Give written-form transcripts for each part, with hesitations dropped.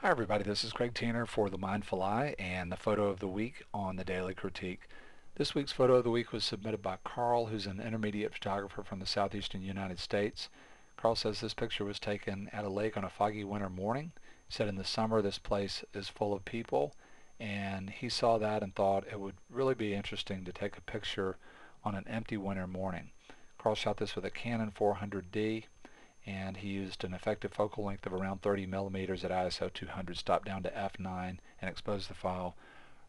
Hi everybody, this is Craig Tanner for The Mindful Eye and the photo of the week on the Daily Critique. This week's photo of the week was submitted by Carl, who's an intermediate photographer from the southeastern United States. Carl says this picture was taken at a lake on a foggy winter morning. He said in the summer this place is full of people, and he saw that and thought it would really be interesting to take a picture on an empty winter morning. Carl shot this with a Canon 400D, and he used an effective focal length of around 30 millimeters at ISO 200, stopped down to f9, and exposed the file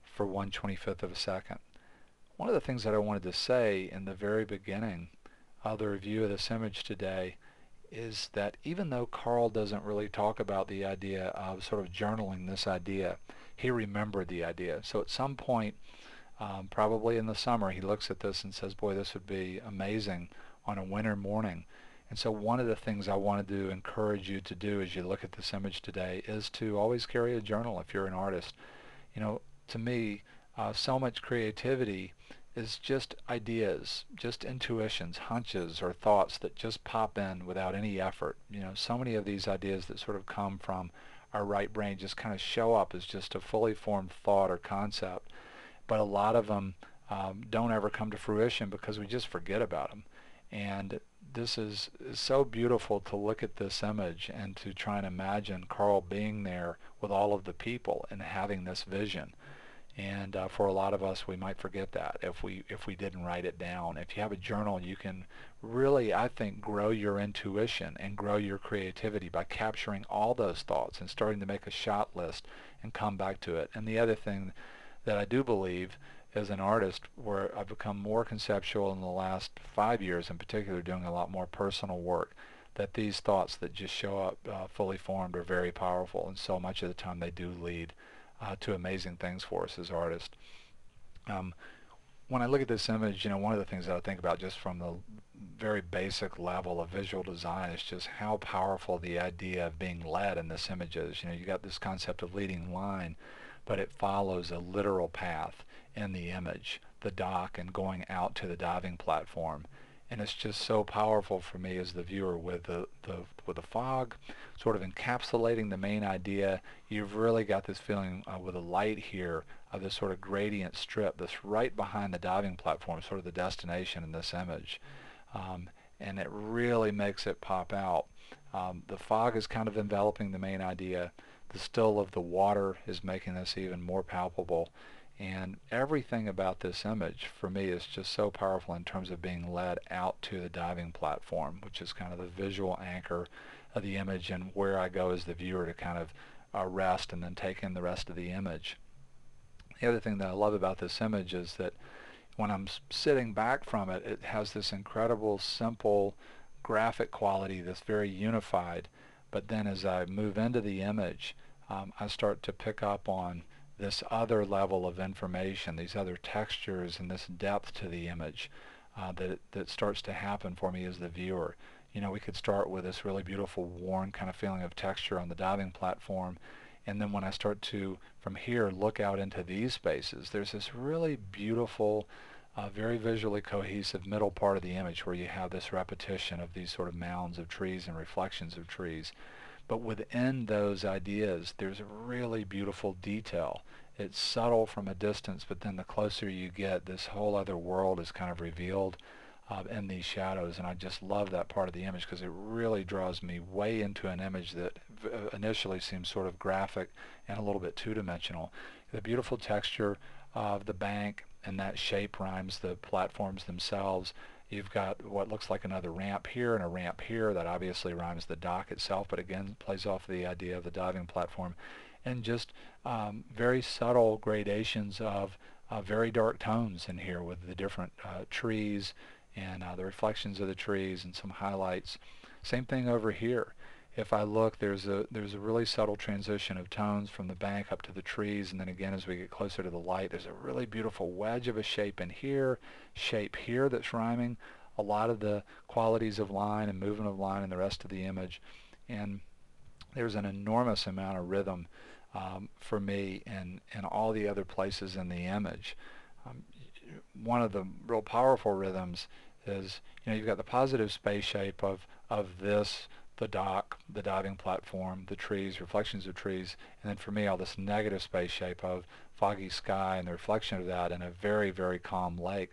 for 1/25th of a second. One of the things that I wanted to say in the very beginning of the review of this image today is that even though Carl doesn't really talk about the idea of sort of journaling this idea, he remembered the idea. So at some point, probably in the summer, he looks at this and says, boy, this would be amazing on a winter morning. And so one of the things I wanted to encourage you to do as you look at this image today is to always carry a journal if you're an artist. You know, to me, so much creativity is just ideas, just intuitions, hunches, or thoughts that just pop in without any effort. You know, so many of these ideas that sort of come from our right brain just kind of show up as just a fully formed thought or concept. But a lot of them don't ever come to fruition because we just forget about them. And this is so beautiful to look at this image and to try and imagine Carl being there with all of the people and having this vision. And for a lot of us, we might forget that if we didn't write it down. If you have a journal, you can really, I think, grow your intuition and grow your creativity by capturing all those thoughts and starting to make a shot list and come back to it. And the other thing that I do believe as an artist, where I've become more conceptual in the last 5 years in particular, doing a lot more personal work, that these thoughts that just show up fully formed are very powerful, and so much of the time they do lead to amazing things for us as artists. Um, when I look at this image, you know, one of the things that I think about just from the very basic level of visual design is just how powerful the idea of being led in this image is. You know, you got this concept of leading line, but it follows a literal path in the image, the dock and going out to the diving platform. And it's just so powerful for me as the viewer with the fog sort of encapsulating the main idea. You've really got this feeling with the light here of this sort of gradient strip that's right behind the diving platform, sort of the destination in this image. And it really makes it pop out. The fog is kind of enveloping the main idea. The still of the water is making this even more palpable. And everything about this image for me is just so powerful in terms of being led out to the diving platform, which is kind of the visual anchor of the image and where I go as the viewer to kind of rest and then take in the rest of the image. The other thing that I love about this image is that when I'm sitting back from it, it has this incredible, simple graphic quality that's very unified. But then as I move into the image, I start to pick up on this other level of information, these other textures and this depth to the image that starts to happen for me as the viewer. You know, we could start with this really beautiful worn kind of feeling of texture on the diving platform, and then when I start to from here look out into these spaces, there's this really beautiful very visually cohesive middle part of the image where you have this repetition of these sort of mounds of trees and reflections of trees. But within those ideas, there's a really beautiful detail. It's subtle from a distance, but then the closer you get, this whole other world is kind of revealed in these shadows. And I just love that part of the image because it really draws me way into an image that initially seems sort of graphic and a little bit two-dimensional. The beautiful texture of the bank and that shape rhymes the platforms themselves. You've got what looks like another ramp here and a ramp here that obviously rhymes the dock itself, but again plays off the idea of the diving platform. And just very subtle gradations of very dark tones in here with the different trees and the reflections of the trees and some highlights. Same thing over here. If I look, there's a really subtle transition of tones from the bank up to the trees, and then again as we get closer to the light, there's a really beautiful wedge of a shape in here, shape here that's rhyming a lot of the qualities of line and movement of line in the rest of the image. And there's an enormous amount of rhythm for me in all the other places in the image. One of the real powerful rhythms is, you know, you've got the positive space shape of this the dock, the diving platform, the trees, reflections of trees, and then for me all this negative space shape of foggy sky and the reflection of that in a very, very calm lake.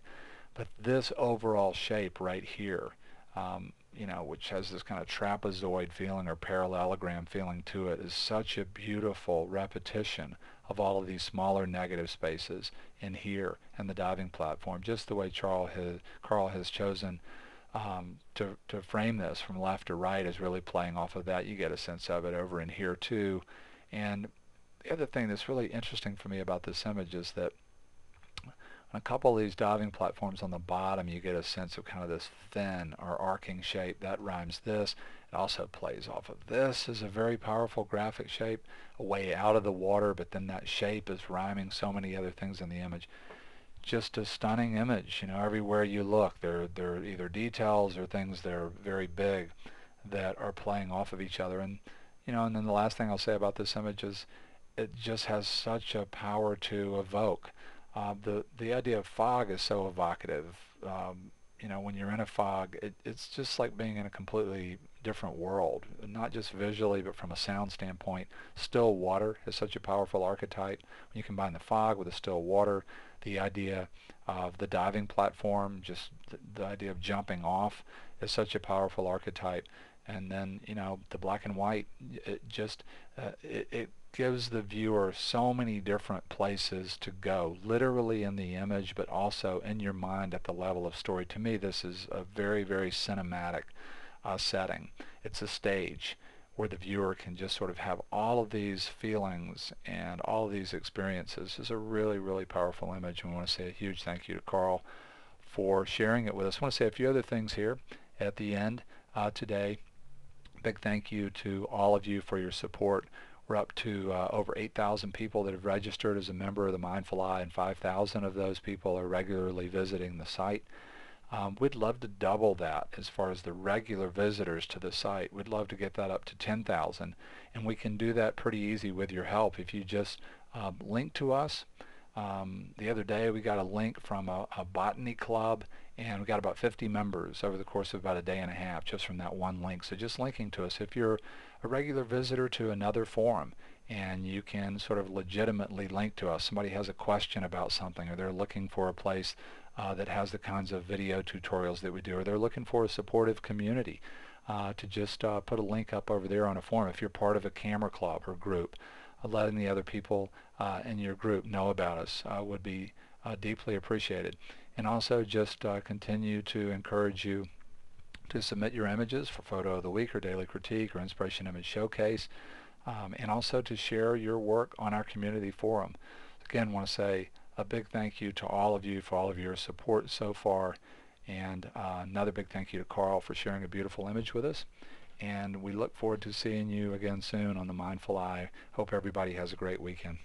But this overall shape right here, which has this kind of trapezoid feeling or parallelogram feeling to it, is such a beautiful repetition of all of these smaller negative spaces in here and the diving platform, just the way Carl has chosen to frame this from left to right is really playing off of that. You get a sense of it over in here too. And the other thing that's really interesting for me about this image is that on a couple of these diving platforms on the bottom, you get a sense of kind of this thin or arcing shape. That rhymes this. It also plays off of this as a very powerful graphic shape, a way out of the water, but then that shape is rhyming so many other things in the image. Just a stunning image. Everywhere you look, there are either details or things that are very big that are playing off of each other. And then the last thing I'll say about this image is it just has such a power to evoke. The idea of fog is so evocative. When you're in a fog, it's just like being in a completely different world, not just visually, but from a sound standpoint. Still water is such a powerful archetype. When you combine the fog with the still water, the idea of the diving platform, just the idea of jumping off is such a powerful archetype. And then, the black and white, it gives the viewer so many different places to go, literally in the image, but also in your mind at the level of story. To me, this is a very, very cinematic setting. It's a stage where the viewer can just sort of have all of these feelings and all of these experiences. It's a really, really powerful image, and we want to say a huge thank you to Carl for sharing it with us. I want to say a few other things here at the end today. Big thank you to all of you for your support. We're up to over 8,000 people that have registered as a member of the Mindful Eye, and 5,000 of those people are regularly visiting the site. We'd love to double that as far as the regular visitors to the site. We'd love to get that up to 10,000, and we can do that pretty easy with your help if you just link to us. The other day we got a link from a botany club, and we got about 50 members over the course of about a day and a half just from that one link. So just linking to us. If you're a regular visitor to another forum and you can sort of legitimately link to us, somebody has a question about something, or they're looking for a place that has the kinds of video tutorials that we do, or they're looking for a supportive community, to just put a link up over there on a forum. If you're part of a camera club or group, letting the other people in your group know about us would be deeply appreciated. And also just continue to encourage you to submit your images for Photo of the Week or Daily Critique or Inspiration Image Showcase, and also to share your work on our community forum. Again, I want to say a big thank you to all of you for all of your support so far, and another big thank you to Carl for sharing a beautiful image with us. And we look forward to seeing you again soon on the Mindful Eye. Hope everybody has a great weekend.